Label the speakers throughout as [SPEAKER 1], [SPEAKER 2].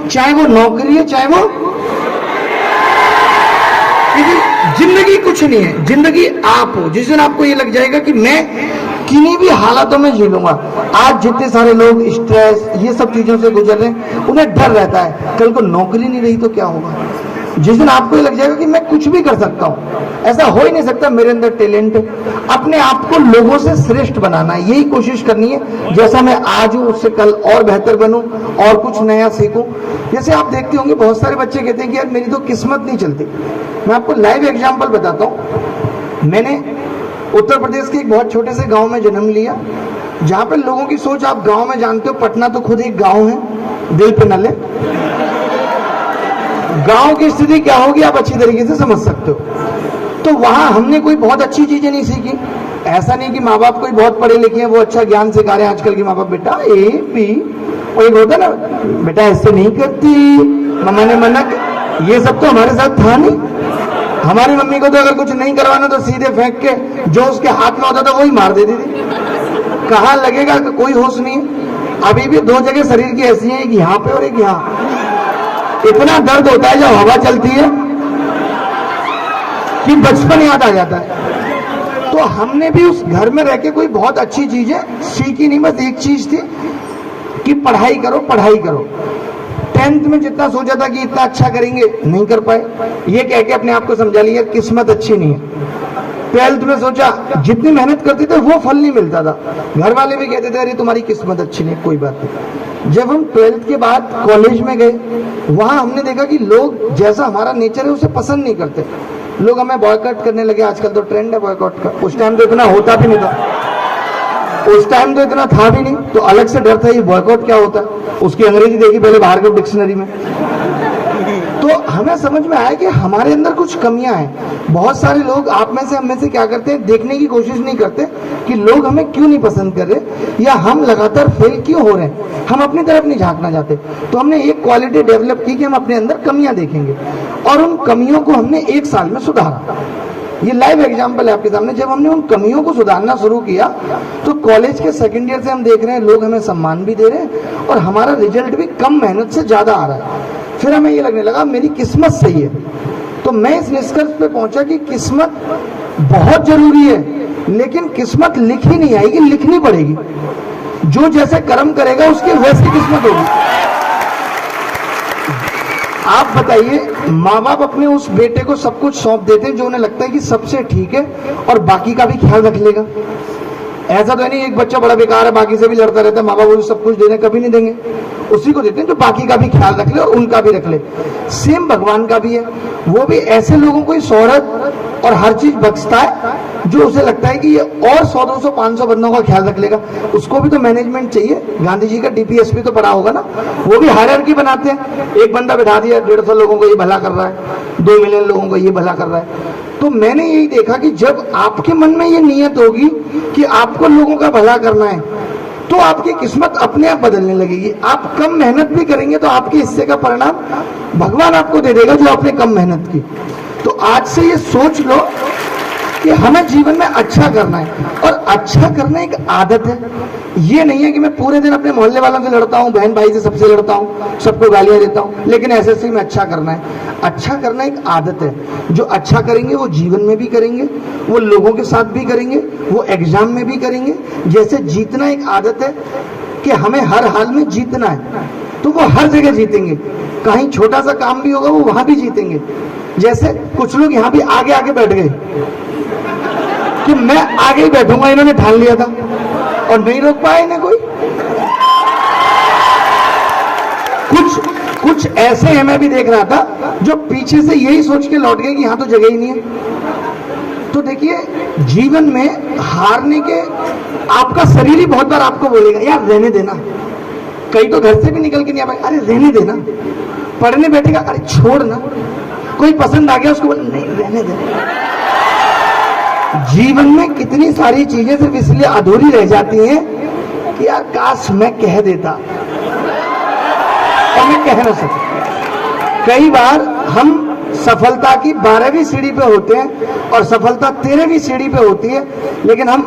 [SPEAKER 1] चाहे वो नौकरी है, चाहे वो, जिंदगी कुछ नहीं है, जिंदगी आप हो। जिस दिन आपको ये लग जाएगा कि मैं किन्हीं भी हालातों में जी लूंगा। आज जितने सारे लोग स्ट्रेस ये सब चीजों से गुजर रहे हैं, उन्हें डर रहता है कल को नौकरी नहीं रही तो क्या होगा। जिस दिन आपको ये लग जाएगा कि मैं कुछ भी कर सकता हूँ, ऐसा हो ही नहीं सकता, मेरे अंदर टैलेंट है, अपने आप को लोगों से श्रेष्ठ बनाना है, यही कोशिश करनी है। जैसा मैं आज हूँ उससे कल और बेहतर बनूं और कुछ नया सीखूं। जैसे आप देखते होंगे बहुत सारे बच्चे कहते हैं कि यार मेरी तो किस्मत नहीं चलती। मैं आपको लाइव एग्जाम्पल बताता हूँ। मैंने उत्तर प्रदेश के एक बहुत छोटे से गांव में जन्म लिया, जहां पर लोगों की सोच आप गांव में जानते हो, पटना तो खुद एक गांव है, दिल पे न ले। गांव की स्थिति क्या होगी आप अच्छी तरीके से समझ सकते हो। तो वहां हमने कोई बहुत अच्छी चीजें नहीं सीखी। ऐसा नहीं कि माँ बाप कोई बहुत पढ़े लिखे हैं वो अच्छा ज्ञान सिखा रहे हैं। आजकल के माँ बाप बेटा ए बी, और एक होता ना बेटा ऐसे नहीं करती, मम्मा ने मना, ये सब तो हमारे साथ था नहीं। हमारी मम्मी को तो अगर कुछ नहीं करवाना तो सीधे फेंक के जो उसके हाथ में होता था वही मार देती थी। कहाँ लगेगा, कोई होश नहीं। अभी भी दो जगह शरीर की ऐसी है, एक यहाँ पे और एक यहाँ। इतना दर्द होता है जब हवा चलती है कि बचपन याद आ जाता है। तो हमने भी उस घर में रह के कोई बहुत अच्छी चीजें सीखी नहीं, बस एक चीज थी कि पढ़ाई करो पढ़ाई करो। 10th में जितना सोचा था कि इतना अच्छा करेंगे, नहीं कर पाए, ये कह के अपने आप को समझा लिया किस्मत अच्छी नहीं है। 12th में सोचा जितनी मेहनत करते थे वो फल नहीं मिलता था। घर वाले भी कहते थे अरे तुम्हारी किस्मत अच्छी नहीं, कोई बात नहीं। जब हम 12th के बाद कॉलेज में गए, वहां हमने देखा कि लोग जैसा हमारा नेचर है उसे पसंद नहीं करते। लोग हमें बॉयकॉट करने लगे। आजकल तो ट्रेंड है बॉयकॉट का, उस टाइम तो इतना होता भी नहीं था, उस टाइम तो इतना था भी नहीं। तो अलग से डर था ये बॉयकॉट क्या होता है। उसकी अंग्रेजी देखी पहले बाहर के डिक्शनरी में, तो हमें समझ में आया कि हमारे अंदर कुछ कमियां हैं। बहुत सारे लोग आप में से हम में से क्या करते हैं, देखने की कोशिश नहीं करते कि लोग हमें क्यों नहीं पसंद कर रहे या हम लगातार फेल क्यों हो रहे हैं। हम अपनी तरफ नहीं झांकना चाहते। तो हमने एक क्वालिटी डेवलप की कि हम अपने अंदर कमियां देखेंगे और उन कमियों को हमने 1 साल में सुधारा। ये लाइव एग्जाम्पल है आपके सामने। जब हमने उन कमियों को सुधारना शुरू किया तो कॉलेज के सेकंड ईयर से हम देख रहे हैं लोग हमें सम्मान भी दे रहे हैं और हमारा रिजल्ट भी कम मेहनत से ज्यादा आ रहा है। फिर हमें ये लगने लगा मेरी किस्मत सही है। तो मैं इस निष्कर्ष पे पहुंचा कि किस्मत बहुत जरूरी है, लेकिन किस्मत लिखी नहीं आएगी, लिखनी पड़ेगी। जो जैसे कर्म करेगा उसकी वैसी किस्मत होगी। आप बताइए, माँ बाप अपने उस बेटे को सब कुछ सौंप देते हैं जो उन्हें लगता है कि सबसे ठीक है और बाकी का भी ख्याल रख लेगा। ऐसा तो नहीं एक बच्चा बड़ा बेकार है बाकी से भी लड़ता रहता है, माँ बाप उसे सब कुछ देने कभी नहीं देंगे। उसी को देते हैं जो बाकी का भी ख्याल रख ले और उनका भी रख ले। सेम भगवान का भी है, वो भी ऐसे लोगों को शोहरत और हर चीज बख्शता है जो उसे लगता है कि ये और 100, 200, 500 बंदों का ख्याल रख लेगा। उसको भी तो मैनेजमेंट चाहिए। गांधी जी का डीपीएसपी तो पढ़ा होगा ना, वो भी हायरार्की बनाते हैं। एक बंदा बैठा दिया 150 लोगों को ये भला कर रहा है, 2 मिलियन लोगों को ये भला कर रहा है। तो मैंने यही देखा कि जब आपके मन में ये नियत होगी कि आपको लोगों का भला करना है तो आपकी किस्मत अपने आप बदलने लगेगी। आप कम मेहनत भी करेंगे तो आपके हिस्से का परिणाम भगवान आपको दे देगा जो आपने कम मेहनत की। तो आज से ये सोच लो कि हमें जीवन में अच्छा करना है और अच्छा करना एक आदत है। ये नहीं है कि मैं पूरे दिन अपने मोहल्ले वालों से लड़ता हूँ, बहन भाई से सबसे लड़ता हूँ, सबको गालियां देता हूँ, लेकिन ऐसे में अच्छा करना है। अच्छा करना एक आदत है। जो अच्छा करेंगे वो जीवन में भी करेंगे, वो लोगों के साथ भी करेंगे, वो एग्जाम में भी करेंगे। जैसे जीतना एक आदत है कि हमें हर हाल में जीतना है, तो वो हर जगह जीतेंगे। कहीं छोटा सा काम भी होगा वो वहां भी जीतेंगे। जैसे कुछ लोग यहाँ भी आगे आगे बैठ गए कि मैं आगे ही बैठूंगा, इन्होंने ठान लिया था और नहीं रोक पाया इन्हें कोई। कुछ ऐसे हैं, मैं भी देख रहा था, जो पीछे से यही सोच के लौट गए कि यहाँ तो जगह ही नहीं है। तो देखिए, जीवन में हारने के आपका शरीर ही बहुत बार आपको बोलेगा यार रहने देना। कई तो घर से भी निकल के नहीं आ पाए, अरे रहने देना। पढ़ने बैठेगा, अरे छोड़ ना। कोई पसंद आ गया उसको बोले नहीं रहने देना। जीवन में कितनी सारी चीजें सिर्फ इसलिए अधूरी रह जाती हैं कि यार काश मैं कह देता और मैं कह ना सका। कई बार हम सफलता की 12वीं सीढ़ी पे होते हैं और सफलता 13वीं सीढ़ी पे होती है, लेकिन हम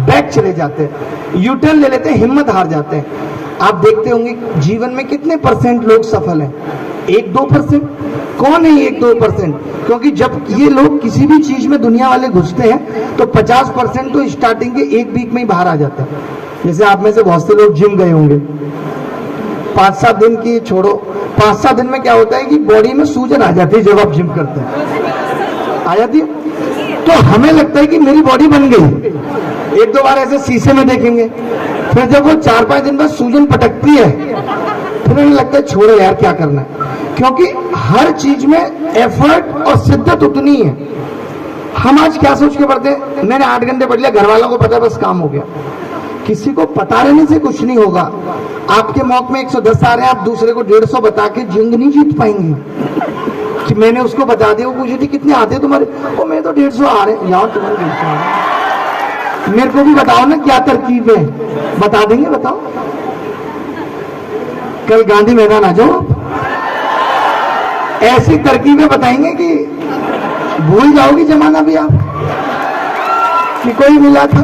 [SPEAKER 1] बैक चले जाते हैं, यूटर्न ले लेते हैं, हिम्मत हार जाते हैं। आप देखते होंगे जीवन में कितने परसेंट लोग सफल हैं? 1-2%। कौन है 1-2%? क्योंकि जब ये लोग किसी भी चीज में दुनिया वाले घुसते हैं तो 50% तो स्टार्टिंग के 1 वीक में ही बाहर आ जाता है। जैसे आप में से बहुत से लोग जिम गए होंगे, 5-7 दिन की छोड़ो, 5-7 दिन में क्या होता है कि बॉडी में सूजन आ जाती है जब आप जिम करते हैं, आ जाती है। तो हमें लगता है कि मेरी बॉडी बन गई, 1-2 बार ऐसे शीशे में देखेंगे, फिर जब वो 4-5 दिन बाद सूजन पटकती है फिर हमें लगता है छोड़ो यार क्या करना है। क्योंकि हर चीज में एफर्ट और शिद्दत उतनी है। हम आज क्या सोच के पढ़ते हैं, मैंने 8 घंटे पढ़ लिया, घर वालों को पता है बस काम हो गया। किसी को पता रहने से कुछ नहीं होगा। आपके मौक में 110 आ रहे हैं, आप दूसरे को 150 बता के जंग नहीं जीत पाएंगे। कि मैंने उसको बता दिया, वो पूछी थी कितने आते तुम्हारे, वो मेरे तो 150 आ रहे हैं, यहाँ तुम्हारे 150 आ रहे हैं। मेरे को भी बताओ ना क्या तरकीब है, बता देंगे, बताओ। कल गांधी मैदान आ जाओ, ऐसी तरकीबें बताएंगे कि भूल जाओगी जमाना भी आप कि कोई मिला था।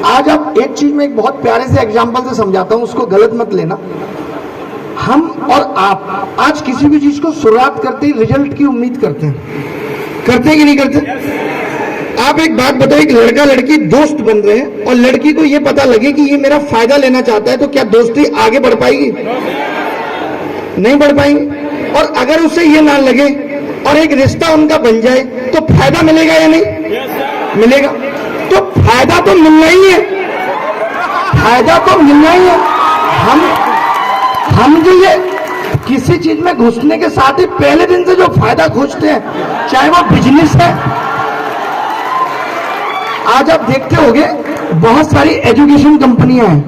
[SPEAKER 1] आज आप एक चीज में एक बहुत प्यारे से एग्जाम्पल से समझाता हूं, उसको गलत मत लेना। हम और आप आज किसी भी चीज को शुरुआत करते ही रिजल्ट की उम्मीद करते हैं कि नहीं करते? आप एक बात बताओ, एक लड़का लड़की दोस्त बन रहे हैं और लड़की को यह पता लगे कि ये मेरा फायदा लेना चाहता है, तो क्या दोस्ती आगे बढ़ पाएगी? नहीं बढ़ पाएंगे। और अगर उसे ये ना लगे और एक रिश्ता उनका बन जाए तो फायदा मिलेगा या नहीं मिलेगा? तो फायदा तो मिलना ही है, फायदा तो मिलना ही है। हम जो ये किसी चीज में घुसने के साथ ही पहले दिन से जो फायदा खोजते हैं, चाहे वो बिजनेस है। आज आप देखते होंगे बहुत सारी एजुकेशन कंपनियां हैं,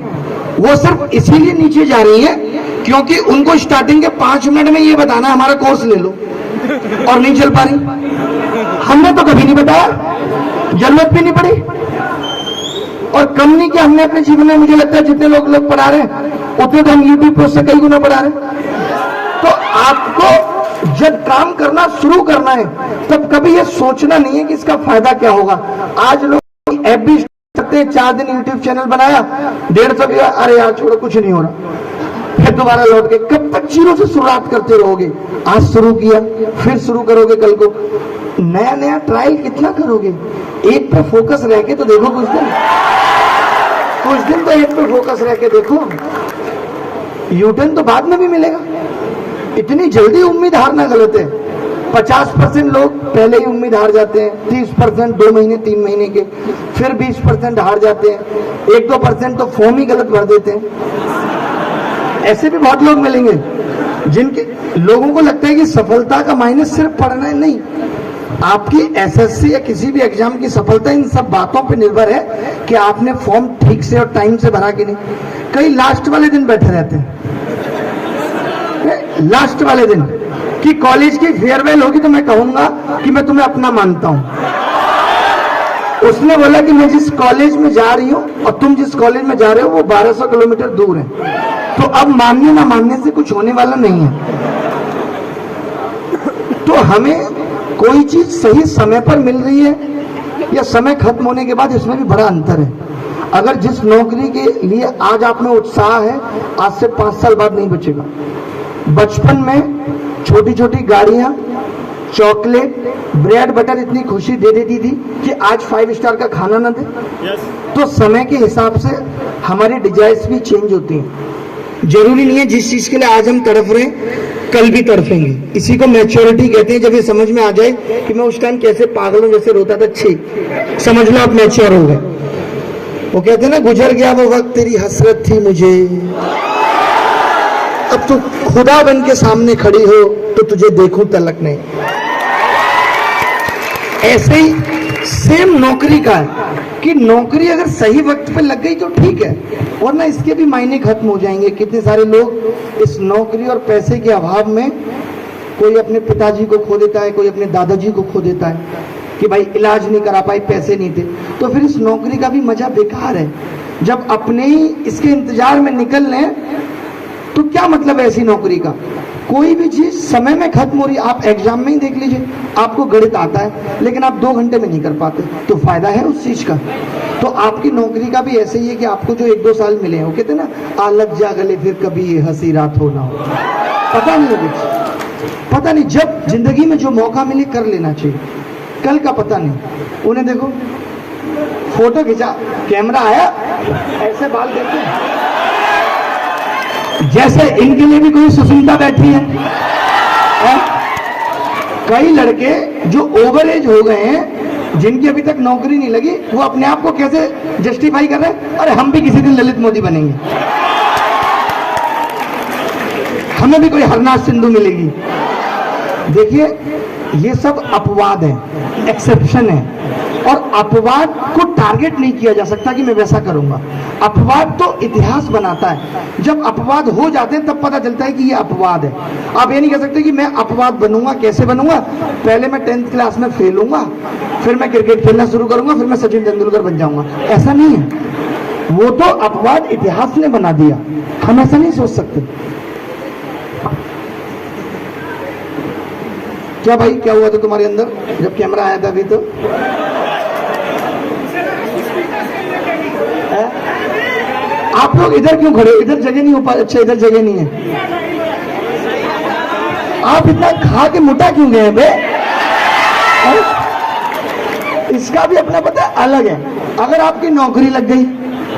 [SPEAKER 1] वो सिर्फ इसीलिए नीचे जा रही हैं क्योंकि उनको स्टार्टिंग के 5 मिनट में ये बताना है हमारा कोर्स ले लो, और नहीं चल पा रही। हमने तो कभी नहीं बताया, जरूरत भी नहीं पड़ी। और कम नहीं कि हमने अपने जीवन में, मुझे लगता है जितने लोग पढ़ा रहे हैं उतने तो हम यूट्यूब पर उससे कई गुना पढ़ा रहे हैं। तो आपको जब काम करना शुरू करना है तब कभी ये सोचना नहीं है कि इसका फायदा क्या होगा। आज लोग ऐप भी सकते हैं, 4 दिन यूट्यूब चैनल बनाया, 150 गया, अरे यार छोड़ो कुछ नहीं हो रहा, फिर दोबारा लौट के। कब तक जीरो से शुरुआत करते रहोगे? आज शुरू किया, फिर शुरू करोगे कल को, नया नया ट्रायल कितना करोगे? एक पे फोकस रह के तो देखो, कुछ दिन तो एक पे फोकस रह के देखो, यूटर्न तो बाद में भी मिलेगा। इतनी जल्दी उम्मीद हारना गलत है। 50% लोग पहले ही उम्मीद हार जाते हैं, 30% 2 महीने 3 महीने के, फिर 20% हार जाते हैं, 1-2% तो फॉर्म ही गलत भर देते हैं। ऐसे भी बहुत लोग मिलेंगे जिनके लोगों को लगता है कि सफलता का मायने सिर्फ पढ़ना है। नहीं, आपकी एसएससी या किसी भी एग्जाम की सफलता इन सब बातों पर निर्भर है कि आपने फॉर्म ठीक से और टाइम से भरा कि नहीं। कई लास्ट वाले दिन बैठे रहते हैं, लास्ट वाले दिन कि कॉलेज की फेयरवेल होगी तो मैं कहूंगा कि मैं तुम्हें अपना मानता हूं। उसने बोला कि मैं जिस कॉलेज में जा रही हूं और तुम जिस कॉलेज में जा रहे हो वो 1200 किलोमीटर दूर है, तो अब मानने ना मानने से कुछ होने वाला नहीं है। तो हमें कोई चीज सही समय पर मिल रही है या समय खत्म होने के बाद, इसमें भी बड़ा अंतर है। अगर जिस नौकरी के लिए आज आप में उत्साह है, आज से 5 साल बाद नहीं बचेगा। बचपन में छोटी छोटी गाड़ियां, चॉकलेट, ब्रेड बटर इतनी खुशी दे देती थी कि आज 5 स्टार का खाना ना दे। तो समय के हिसाब से हमारी डिजायर्स भी चेंज होती हैं। जरूरी नहीं है जिस चीज के लिए आज हम तड़फ रहे हैं कल भी तड़फेंगे। इसी को मैच्योरिटी कहते हैं। जब ये समझ में आ जाए कि मैं उस टाइम कैसे पागलों जैसे रोता था, ठीक समझ लो आप मैच्योर हो गए। वो कहते हैं ना, गुजर गया वो वक्त तेरी हसरत थी मुझे, अब तू खुदा बन के सामने खड़ी हो तो तुझे देखूं तलक नहीं। ऐसे ही सेम नौकरी का है कि नौकरी अगर सही वक्त पे लग गई तो ठीक है, वरना इसके भी मायने खत्म हो जाएंगे। कितने सारे लोग इस नौकरी और पैसे के अभाव में, कोई अपने पिताजी को खो देता है, कोई अपने दादाजी को खो देता है कि भाई इलाज नहीं करा पाई, पैसे नहीं थे। तो फिर इस नौकरी का भी मजा बेकार है। जब अपने ही इसके इंतजार में निकल लें तो क्या मतलब है ऐसी नौकरी का? कोई भी चीज समय में खत्म हो रही है। आप एग्जाम में ही देख लीजिए, आपको गणित आता है लेकिन आप 2 घंटे में नहीं कर पाते, तो फायदा है उस चीज का। तो आपकी नौकरी का भी ऐसे ही है कि आपको जो 1-2 साल मिले हैं, वो कहते हैं ना, आलग जा गले फिर कभी ये हंसी रात हो ना हो, पता नहीं है कुछ, पता नहीं। जब जिंदगी में जो मौका मिले कर लेना चाहिए, कल का पता नहीं। उन्हें देखो, फोटो खिंचा, कैमरा आया, ऐसे बाल देखते हैं जैसे इनके लिए भी कोई सुशीलता बैठी है। कई लड़के जो ओवर एज हो गए हैं, जिनकी अभी तक नौकरी नहीं लगी, वो अपने आप को कैसे जस्टिफाई कर रहे हैं, अरे हम भी किसी दिन ललित मोदी बनेंगे, हमें भी कोई हरनाथ सिंधु मिलेगी। देखिए, ये सब अपवाद है, एक्सेप्शन है, और अपवाद को टारगेट नहीं किया जा सकता कि मैं वैसा करूंगा। अपवाद तो इतिहास बनाता है। जब अपवाद हो जाते हैं तब पता चलता है कि ये अपवाद है। आप ये नहीं कह सकते कि मैं अपवाद बनूंगा। कैसे बनूंगा? पहले मैं 10th क्लास में फेल होऊंगा, फिर मैं क्रिकेट खेलना शुरू करूंगा, फिर मैं सचिन तेंदुलकर बन जाऊंगा। ऐसा नहीं है, वो तो अपवाद इतिहास ने बना दिया, हम ऐसा नहीं सोच सकते। क्या भाई, क्या हुआ था तुम्हारे अंदर जब कैमरा आया था? अभी तो आप लोग इधर क्यों खड़े हो? इधर जगह नहीं हो पा, अच्छा इधर जगह नहीं है। आप इतना खा के मोटा क्यों गए बे? इसका भी अपना पता अलग है। अगर आपकी नौकरी लग गई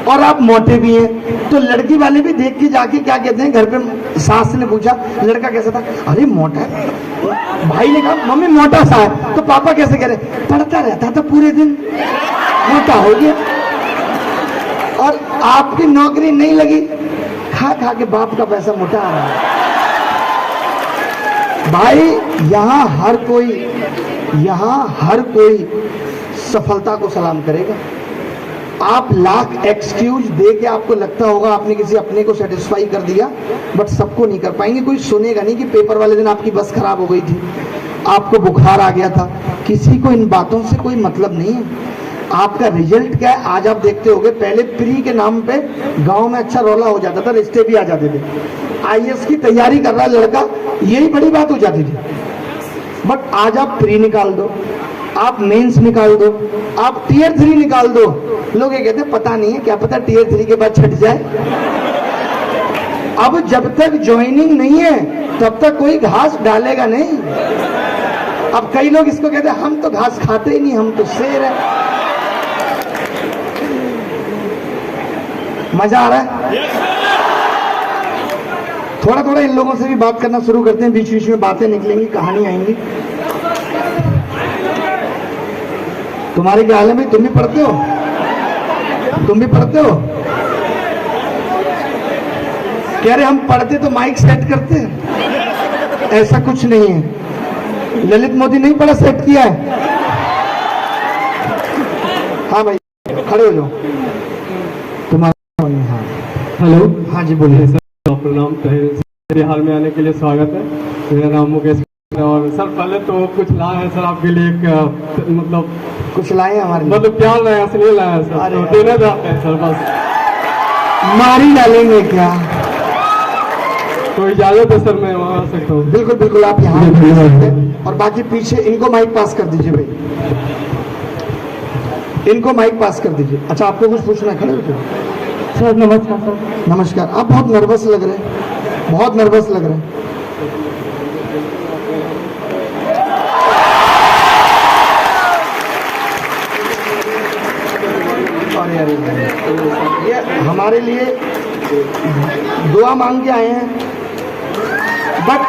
[SPEAKER 1] और आप मोटे भी हैं, तो लड़की वाले भी देख के जाके क्या कहते हैं, घर पे सास ने पूछा लड़का कैसा था, अरे मोटा है। भाई ने कहा मम्मी मोटा सा है, तो पापा कैसे कह रहे, पढ़ता रहता था पूरे दिन, मोटा हो गया। और आपकी नौकरी नहीं लगी, खा खा के बाप का पैसा मोटा आ रहा है। भाई यहाँ हर कोई सफलता को सलाम करेगा। आप लाख एक्सक्यूज दे के आपको लगता होगा आपने किसी अपने को सेटिस्फाई कर दिया, बट सबको नहीं कर पाएंगे। कोई सुनेगा नहीं कि पेपर वाले दिन आपकी बस खराब हो गई थी, आपको बुखार आ गया था। किसी को इन बातों से कोई मतलब नहीं है। आपका रिजल्ट क्या है आज आप देखते होगे। पहले प्री के नाम पे गांव में अच्छा रौला हो जाता था, रिश्ते भी आ जाते थे। आईएएस की तैयारी कर रहा लड़का, यही बड़ी बात हो जाती थी। बट आज आप प्री निकाल दो, आप मेंस निकाल दो, आप टियर 3 निकाल दो, लोग ये कहते हैं पता नहीं है, क्या पता टियर 3 के बाद छट जाए। अब जब तक ज्वाइनिंग नहीं है तब तक कोई घास डालेगा नहीं। अब कई लोग इसको कहते हैं हम तो घास खाते ही नहीं, हम तो शेर है। मजा आ रहा है? थोड़ा थोड़ा इन लोगों से भी बात करना शुरू करते हैं, बीच बीच में बातें निकलेंगी, कहानी आएंगी। तुम्हारे क्या हाल है भाई? तुम भी पढ़ते हो? तुम भी पढ़ते हो? कह रहे हम पढ़ते तो माइक सेट करते हैं। ऐसा कुछ नहीं है, ललित मोदी नहीं पढ़ा, सेट किया है। हाँ भाई खड़े हो जाओ। तुम्हारा हाँ,
[SPEAKER 2] हेलो,
[SPEAKER 1] हाँ जी बोलिए सर।
[SPEAKER 2] प्रणाम। मेरे हाल में आने के लिए स्वागत है। मेरा नाम मुकेश और सर पहले तो कुछ लाए हैं सर आपके लिए, एक मतलब
[SPEAKER 1] कुछ लाए हैं हमारे लिए?
[SPEAKER 2] मतलब प्यार लाया से नहीं लाया सर, तो देना चाहते हैं सर, बस
[SPEAKER 1] मारी डालेंगे क्या?
[SPEAKER 2] तो इजाजत है सर, मैं वहाँ आ सकता हूँ?
[SPEAKER 1] बिल्कुल बिल्कुल, आप यहाँ आ सकते हैं। और बाकी पीछे इनको माइक पास कर दीजिए भाई, इनको माइक पास कर दीजिए। अच्छा आपको कुछ पूछना है? खड़े हो जाओ।
[SPEAKER 2] सर नमस्कार। सर
[SPEAKER 1] नमस्कार। आप बहुत नर्वस लग रहे हैं, बहुत नर्वस लग रहे हैं। ये हमारे लिए दुआ मांग के आए हैं, बट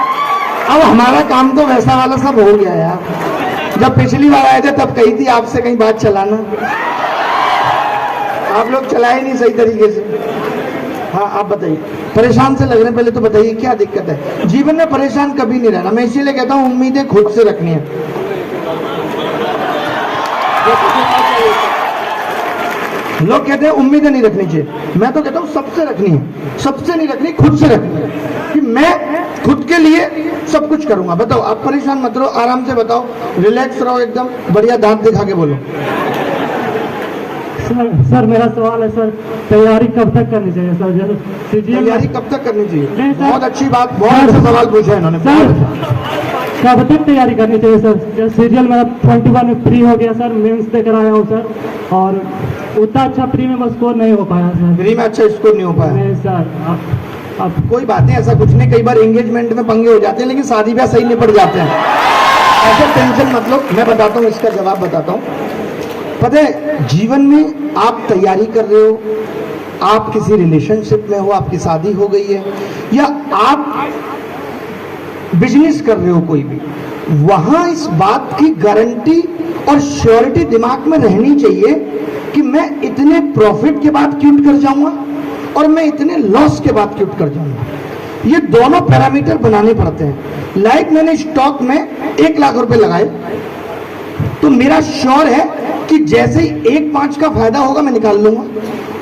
[SPEAKER 1] अब हमारा काम तो वैसा वाला सब हो गया यार। जब पिछली बार आए थे तब कही थी आपसे कहीं बात चलाना, आप लोग चलाए नहीं सही तरीके से। हाँ आप बताइए, परेशान से लग रहे हैं, पहले तो बताइए क्या दिक्कत है? जीवन में परेशान कभी नहीं रहना, मैं इसीलिए कहता हूँ उम्मीदें खुद से रखनी है। लोग कहते हैं उम्मीदें नहीं रखनी चाहिए, मैं तो कहता हूँ सबसे रखनी है। सबसे नहीं रखनी, खुद से रखनी है कि मैं खुद के लिए सब कुछ करूंगा। बताओ, आप परेशान मत रहो, आराम से बताओ, रिलैक्स रहो, एकदम बढ़िया दांत दिखा के बोलो।
[SPEAKER 3] सर मेरा सवाल है सर, तैयारी कब तक करनी चाहिए सर? जैसे सीजीएल
[SPEAKER 1] तैयारी कब तक करनी चाहिए?
[SPEAKER 3] नहीं सर।
[SPEAKER 1] बहुत अच्छी बात, बहुत अच्छा सवाल पूछा है इन्होंने।
[SPEAKER 3] सर कब तक तैयारी करनी चाहिए सर? जैसे सीजीएल मेरा 21 में प्री हो गया सर, मेंस दे कर आया हूँ सर, और उतना अच्छा प्री में बस स्कोर नहीं हो पाया सर।
[SPEAKER 1] फ्री में अच्छा स्कोर नहीं हो पाया?
[SPEAKER 3] नहीं सर। अब
[SPEAKER 1] कोई बात नहीं, ऐसा कुछ नहीं, कई बार एंगेजमेंट में पंगे हो जाते हैं, लेकिन शादी ब्याह सही निपट जाते हैं, ऐसे टेंशन मत लो। मैं बताता हूँ, इसका जवाब बताता हूँ। पता है, जीवन में आप तैयारी कर रहे हो, आप किसी रिलेशनशिप में हो, आपकी शादी हो गई है, या आप बिजनेस कर रहे हो कोई भी, वहां इस बात की गारंटी और श्योरिटी दिमाग में रहनी चाहिए कि मैं इतने प्रॉफिट के बाद क्विट कर जाऊंगा और मैं इतने लॉस के बाद क्विट कर जाऊंगा। ये दोनों पैरामीटर बनाने पड़ते हैं। लाइक मैंने स्टॉक में 1 लाख रुपए लगाए, तो मेरा श्योर है कि जैसे ही 1.5 का फायदा होगा मैं निकाल लूंगा,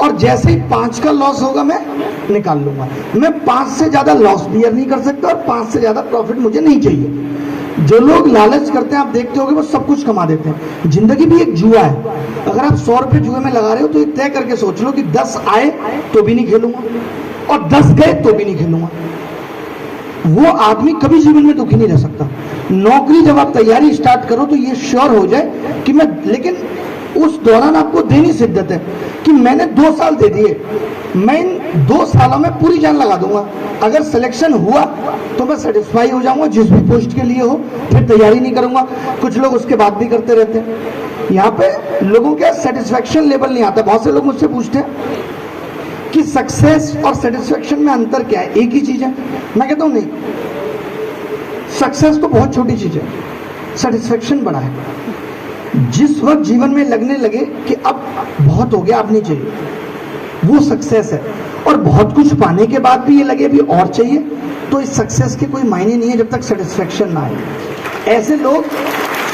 [SPEAKER 1] और जैसे ही 5 का लॉस होगा मैं निकाल लूंगा। मैं 5 से ज्यादा लॉस बियर नहीं कर सकता, और 5 से ज्यादा प्रॉफिट मुझे नहीं चाहिए। जो लोग लालच करते हैं, आप देखते होंगे, वो सब कुछ कमा देते हैं। जिंदगी भी एक जुआ है। अगर आप 100 रुपए जुए में लगा रहे हो, तो ये तय करके सोच लो कि 10 आए तो भी नहीं खेलूंगा, और 10 गए तो भी नहीं खेलूंगा। वो आदमी कभी जीवन में दुखी नहीं रह सकता। नौकरी जब आप तैयारी स्टार्ट करो, तो ये श्योर हो जाए कि मैं, लेकिन उस दौरान आपको देनी शिद्दत है कि मैंने 2 साल दे दिए, मैं इन 2 सालों में पूरी जान लगा दूंगा। अगर सिलेक्शन हुआ तो मैं सेटिस्फाई हो जाऊंगा, जिस भी पोस्ट के लिए हो, फिर तैयारी नहीं करूंगा। कुछ लोग उसके बाद भी करते रहते हैं। यहाँ पे लोगों का सेटिस्फेक्शन लेवल नहीं आता। बहुत से लोग मुझसे पूछते हैं कि सक्सेस और सेटिस्फेक्शन में अंतर क्या है, एक ही चीज है? मैं कहता हूं नहीं, सक्सेस तो बहुत छोटी चीज है, सेटिस्फेक्शन बड़ा है। जिस वक्त जीवन में लगने लगे कि अब बहुत हो गया, अब नहीं चाहिए, वो सक्सेस है। और बहुत कुछ पाने के बाद भी ये लगे अभी और चाहिए, तो इस सक्सेस के कोई मायने नहीं है जब तक सेटिस्फेक्शन ना आए। ऐसे लोग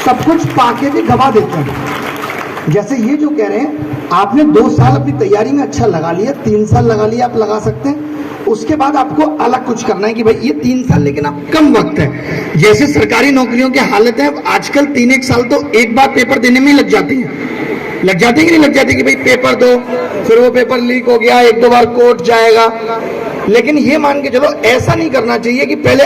[SPEAKER 1] सब कुछ पाके भी गवा देते हैं। जैसे ये जो कह रहे हैं, आपने 2 साल अपनी तैयारी में अच्छा लगा लिया, 3 साल लगा लिया, आप लगा सकते हैं। उसके बाद आपको अलग कुछ करना है कि भाई ये 3 साल, लेकिन अब कम वक्त है। जैसे सरकारी नौकरियों की हालत है, आजकल 3-1 साल तो एक बार पेपर देने में ही लग जाती है। लग जाती है कि नहीं लग जाती कि भाई पेपर दो, फिर वो पेपर लीक हो गया, 1-2 बार कोर्ट जाएगा। लेकिन ये मान के चलो, ऐसा नहीं करना चाहिए कि पहले